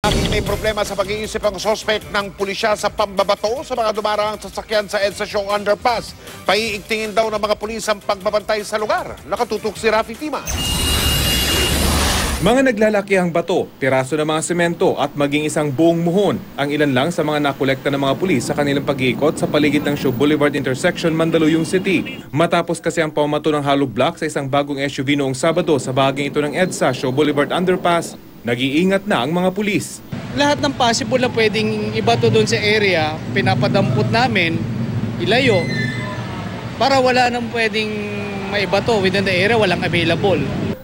May problema sa pag-iisip ang sospek ng pulisya sa pambabato sa mga dumaraang sasakyan sa EDSA Underpass. Paiigtingin daw ng mga pulis ang pagbabantay sa lugar. Nakatutok si Rafi Tima. Mga naglalakihang bato, piraso ng mga semento at maging isang buong muhon ang ilan lang sa mga nakolekta ng mga pulis sa kanilang pag-iikot sa paligid ng Shaw Boulevard Intersection, Mandaluyong City. Matapos kasi ang pamato ng hollow block sa isang bagong SUV noong Sabado sa bahaging ito ng EDSA Shaw Boulevard Underpass, nag-iingat na ang mga pulis. Lahat ng possible na pwedeng ibato doon sa area, pinapadampot namin, ilayo, para wala nang pwedeng maibato within the area, walang available.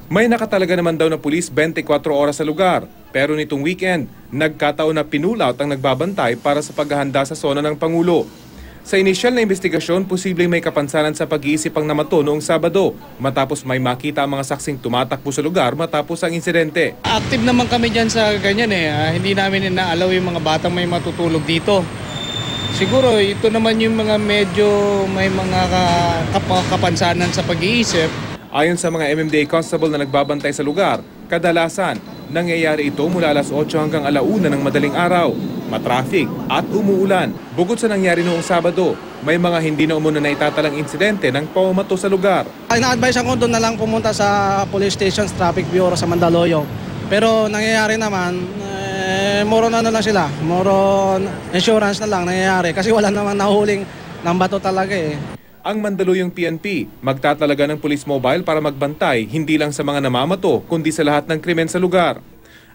May nakatalaga naman daw na pulis 24 oras sa lugar, pero nitong weekend, nagkataon na pinulaut ang nagbabantay para sa paghahanda sa sona ng Pangulo. Sa inisyal na investigasyon, posibleng may kapansanan sa pag-iisip ang namato noong Sabado, matapos may makita ang mga saksing tumatakbo sa lugar matapos ang insidente. Active naman kami dyan sa ganyan hindi namin inaalaw yung mga batang may matutulog dito. Siguro ito naman yung mga medyo may mga kapansanan sa pag-iisip. Ayon sa mga MMDA constable na nagbabantay sa lugar, kadalasan nangyayari ito mula alas 8 hanggang 1:00 ng madaling araw, matraffic at umuulan. Bukod sa nangyari noong Sabado, may mga hindi na umuna na itatalang insidente ng pamamato sa lugar. Ina-advise ako doon na lang pumunta sa police station, traffic bureau sa Mandaluyong. Pero nangyayari naman, more on ano lang sila, more on insurance na lang nangyayari kasi wala naman nahuling ng bato talaga Ang Mandaluyong PNP magtatalaga ng police mobile para magbantay hindi lang sa mga namamato kundi sa lahat ng krimen sa lugar.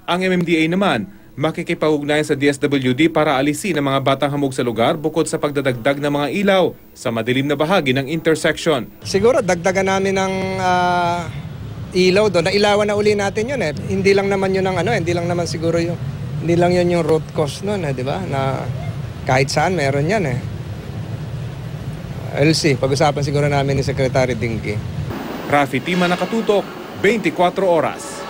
Ang MMDA naman makikipag-ugnayan sa DSWD para alisin ang mga batang hamog sa lugar bukod sa pagdadagdag ng mga ilaw sa madilim na bahagi ng intersection. Siguro dagdagan namin ng ilaw doon. Nailawan na uli natin yun Hindi lang naman yun hindi lang naman siguro hindi lang yun yung root cause noon di ba? Na kahit saan meron yan LC, pag-usapan siguro namin ni Secretary Dinky. Rafi Tima, Nakatutok, 24 oras.